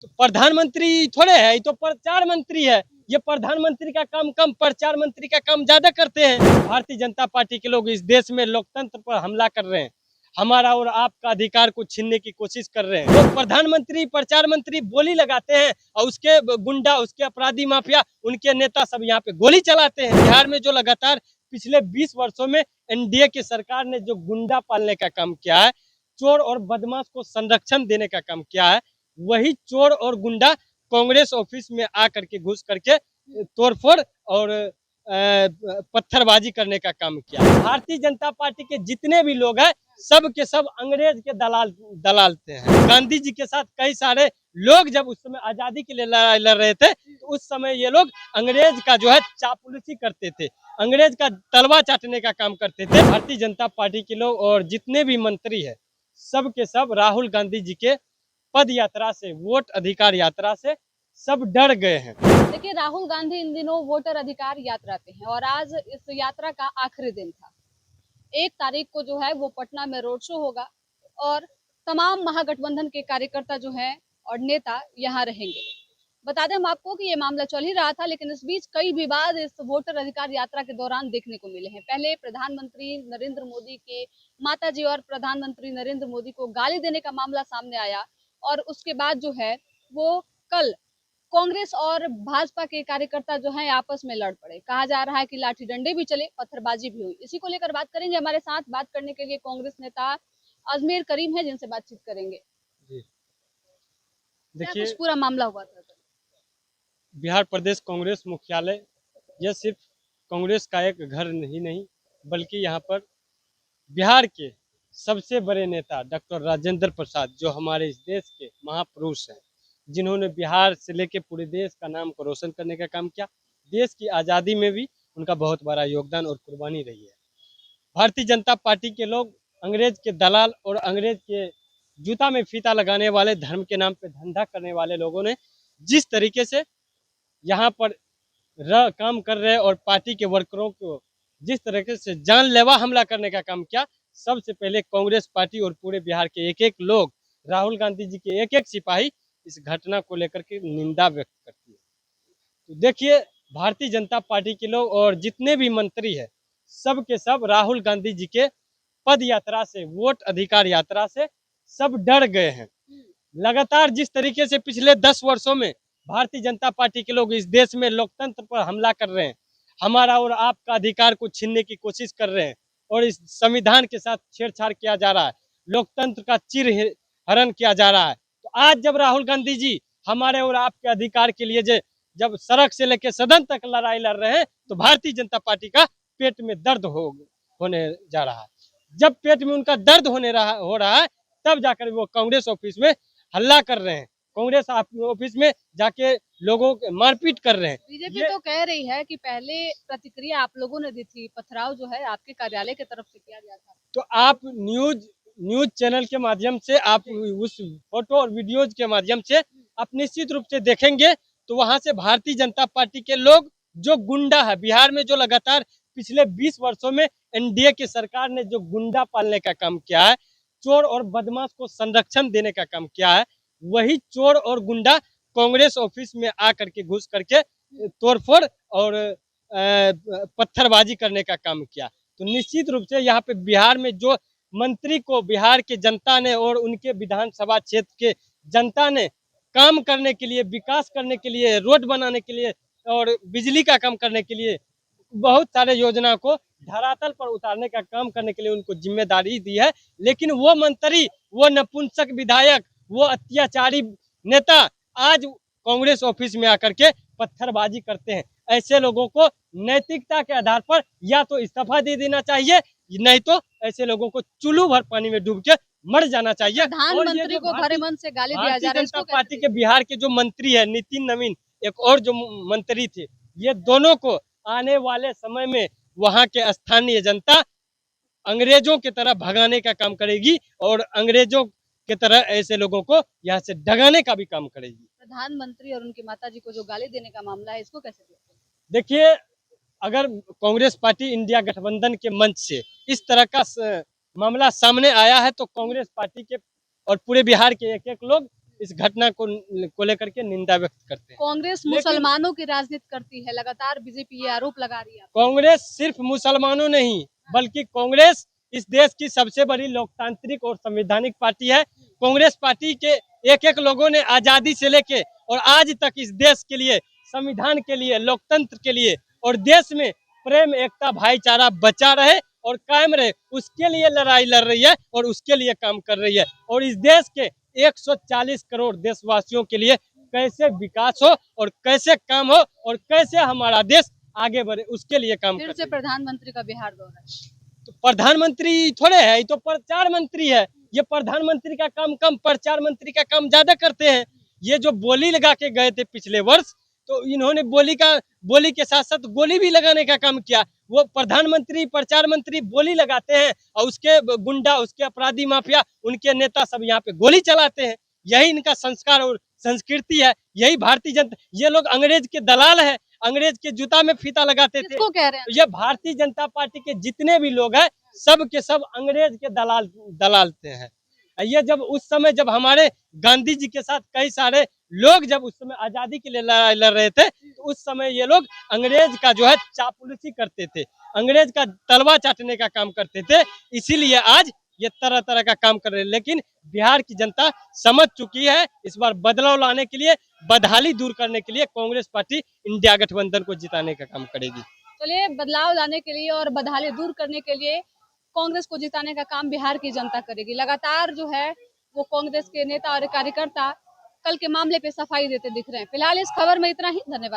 तो प्रधानमंत्री थोड़े है, ये तो प्रचार मंत्री है। ये प्रधानमंत्री का काम कम, प्रचार मंत्री का काम ज्यादा करते हैं। भारतीय जनता पार्टी के लोग इस देश में लोकतंत्र पर हमला कर रहे हैं, हमारा और आपका अधिकार को छीनने की कोशिश कर रहे हैं। तो प्रधानमंत्री प्रचार मंत्री बोली लगाते हैं और उसके गुंडा, उसके अपराधी माफिया, उनके नेता सब यहाँ पे गोली चलाते हैं। बिहार में जो लगातार पिछले 20 वर्षों में एनडीए की सरकार ने जो गुंडा पालने का काम किया है, चोर और बदमाश को संरक्षण देने का काम किया है, वही चोर और गुंडा कांग्रेस ऑफिस में आकर के घुस करके तोड़फोड़ और पत्थरबाजी करने का काम किया। भारतीय जनता पार्टी के जितने भी लोग हैं, सब के सब अंग्रेज के दलालते हैं। गांधी जी के साथ कई सारे लोग जब उस समय आजादी के लिए लड़ाई लड़ रहे थे, तो उस समय ये लोग अंग्रेज का जो है चापलूसी करते थे, अंग्रेज का तलवा चाटने का काम करते थे। भारतीय जनता पार्टी के लोग और जितने भी मंत्री है, सब के सब राहुल गांधी जी के पद यात्रा से, वोट अधिकार यात्रा से सब डर गए हैं। देखिए, राहुल गांधी इन दिनों वोटर अधिकार यात्रा पे हैं और आज इस यात्रा का आखिरी दिन था। 1 तारीख को जो है वो पटना में रोड शो होगा और तमाम महागठबंधन के कार्यकर्ता जो हैं और नेता यहाँ रहेंगे। बता दें हम आपको कि ये मामला चल ही रहा था, लेकिन इस बीच कई विवाद इस वोटर अधिकार यात्रा के दौरान देखने को मिले हैं। पहले प्रधानमंत्री नरेंद्र मोदी के माताजी और प्रधानमंत्री नरेंद्र मोदी को गाली देने का मामला सामने आया और उसके बाद जो है वो कल कांग्रेस और भाजपा के कार्यकर्ता जो हैं आपस में लड़ पड़े। कहा जा रहा है कि लाठी डंडे भी चले, पत्थरबाजी भी हुई। इसी को लेकर बात करेंगे। हमारे साथ बात करने के लिए कांग्रेस नेता अजमेर करीम है, जिनसे बातचीत करेंगे। देखिए, कुछ पूरा मामला हुआ था। बिहार प्रदेश कांग्रेस मुख्यालय यह सिर्फ कांग्रेस का एक घर ही नहीं, बल्कि यहाँ पर बिहार के सबसे बड़े नेता डॉक्टर राजेंद्र प्रसाद, जो हमारे इस देश के महापुरुष हैं, जिन्होंने बिहार से लेकर पूरे देश का नाम को रोशन करने का काम किया, देश की आज़ादी में भी उनका बहुत बड़ा योगदान और कुर्बानी रही है। भारतीय जनता पार्टी के लोग अंग्रेज के दलाल और अंग्रेज के जूता में फीता लगाने वाले, धर्म के नाम पे धंधा करने वाले लोगों ने जिस तरीके से यहाँ पर काम कर रहे और पार्टी के वर्करों को जिस तरीके से जानलेवा हमला करने का काम किया, सबसे पहले कांग्रेस पार्टी और पूरे बिहार के एक एक लोग, राहुल गांधी जी के एक एक सिपाही इस घटना को लेकर के निंदा व्यक्त करती है। तो देखिए, भारतीय जनता पार्टी के लोग और जितने भी मंत्री है, सब के सब राहुल गांधी जी के पद यात्रा से, वोट अधिकार यात्रा से सब डर गए हैं। लगातार जिस तरीके से पिछले 10 वर्षों में भारतीय जनता पार्टी के लोग इस देश में लोकतंत्र पर हमला कर रहे हैं, हमारा और आपका अधिकार को छीनने की कोशिश कर रहे हैं और इस संविधान के साथ छेड़छाड़ किया जा रहा है, लोकतंत्र का चिर हरण किया जा रहा है। तो आज जब राहुल गांधी जी हमारे और आपके अधिकार के लिए जब सड़क से लेकर सदन तक लड़ाई लड़ रहे हैं, तो भारतीय जनता पार्टी का पेट में दर्द होने जा रहा है। जब पेट में उनका दर्द हो रहा है, तब जाकर वो कांग्रेस ऑफिस में हल्ला कर रहे हैं, कांग्रेस ऑफिस में जाके लोगों के मारपीट कर रहे हैं। बीजेपी तो कह रही है कि पहले प्रतिक्रिया आप लोगों ने दी थी, पथराव जो है आपके कार्यालय की तरफ से किया गया था। तो आप न्यूज चैनल के माध्यम से, आप उस फोटो और वीडियोज के माध्यम से आप निश्चित रूप से देखेंगे, तो वहां से भारतीय जनता पार्टी के लोग, जो गुंडा है बिहार में, जो लगातार पिछले 20 वर्षों में एनडीए की सरकार ने जो गुंडा पालने का काम किया है, चोर और बदमाश को संरक्षण देने का काम किया है, वही चोर और गुंडा कांग्रेस ऑफिस में आकर के घुस करके तोड़फोड़ और पत्थरबाजी करने का काम किया। तो निश्चित रूप से यहाँ पे बिहार में जो मंत्री को बिहार के जनता ने और उनके विधानसभा क्षेत्र के जनता ने काम करने के लिए, विकास करने के लिए, रोड बनाने के लिए और बिजली का काम करने के लिए, बहुत सारे योजना को धरातल पर उतारने का काम करने के लिए उनको जिम्मेदारी दी है, लेकिन वो मंत्री, वो नपुंसक विधायक, वो अत्याचारी नेता आज कांग्रेस ऑफिस में आकर के पत्थरबाजी करते हैं। ऐसे लोगों को नैतिकता के आधार पर या तो इस्तीफा दे देना चाहिए, नहीं तो ऐसे लोगों को चुल्लू भर पानी में डूब के मर जाना चाहिए। प्रधानमंत्री को भरे मन से गाली दिया जा रहा है। जनता पार्टी के बिहार के जो मंत्री है नितिन नवीन, एक और जो मंत्री थे, ये दोनों को आने वाले समय में वहां के स्थानीय जनता अंग्रेजों की तरह भगाने का काम करेगी और अंग्रेजों की तरह ऐसे लोगों को यहाँ से भगाने का भी काम करेगी। प्रधानमंत्री और उनकी माताजी को जो गाली देने का मामला है, इसको कैसे देखते हैं? देखिए, अगर कांग्रेस पार्टी इंडिया गठबंधन के मंच से इस तरह का मामला सामने आया है, तो कांग्रेस पार्टी के और पूरे बिहार के एक एक लोग इस घटना को लेकर के निंदा व्यक्त करते हैं। कांग्रेस लेकिन- मुसलमानों की राजनीति करती है, लगातार बीजेपी ये आरोप लगा रही है। कांग्रेस सिर्फ मुसलमानों नहीं बल्कि कांग्रेस इस देश की सबसे बड़ी लोकतांत्रिक और संवैधानिक पार्टी है। कांग्रेस पार्टी के एक एक लोगों ने आजादी से लेके और आज तक इस देश के लिए, संविधान के लिए, लोकतंत्र के लिए और देश में प्रेम, एकता, भाईचारा बचा रहे और कायम रहे, उसके लिए लड़ाई लड़ रही है और उसके लिए काम कर रही है। और इस देश के 140 करोड़ देशवासियों के लिए कैसे विकास हो और कैसे काम हो और कैसे हमारा देश आगे बढ़े, उसके लिए काम फिर कर से रही है। प्रधानमंत्री का बिहार दौरा है। तो प्रधानमंत्री थोड़े है, ये तो प्रचार मंत्री है। ये प्रधानमंत्री का काम कम, प्रचार मंत्री का काम ज्यादा करते हैं। ये जो बोली लगा के गए थे पिछले वर्ष, तो इन्होंने बोली के साथ साथ गोली भी लगाने का काम किया। वो प्रधानमंत्री, प्रचार मंत्री बोली लगाते हैं और उसके गुंडा, उसके अपराधी माफिया, उनके नेता सब यहाँ पे गोली चलाते हैं। यही इनका संस्कार और संस्कृति है। यही भारतीय जनता, ये लोग अंग्रेज के दलाल है, अंग्रेज के जूता में फीता लगाते थे। किसको कह रहे हैं? ये भारतीय जनता पार्टी के जितने भी लोग हैं, सब के सब अंग्रेज के दलालते हैं। ये जब उस समय जब हमारे गांधी जी के साथ कई सारे लोग जब उस समय आजादी के लिए लड़ाई लड़ रहे थे, तो उस समय ये लोग अंग्रेज का जो है चापलूसी करते थे, अंग्रेज का तलवा चाटने का काम करते थे। इसीलिए आज ये तरह तरह का काम कर रहे हैं। लेकिन बिहार की जनता समझ चुकी है। इस बार बदलाव लाने के लिए, बदहाली दूर करने के लिए कांग्रेस पार्टी इंडिया गठबंधन को जिताने का काम करेगी। चलिए, बदलाव लाने के लिए और बदहाली दूर करने के लिए कांग्रेस को जिताने का काम बिहार की जनता करेगी। लगातार जो है वो कांग्रेस के नेता और कार्यकर्ता कल के मामले पे सफाई देते दिख रहे हैं। फिलहाल इस खबर में इतना ही। धन्यवाद।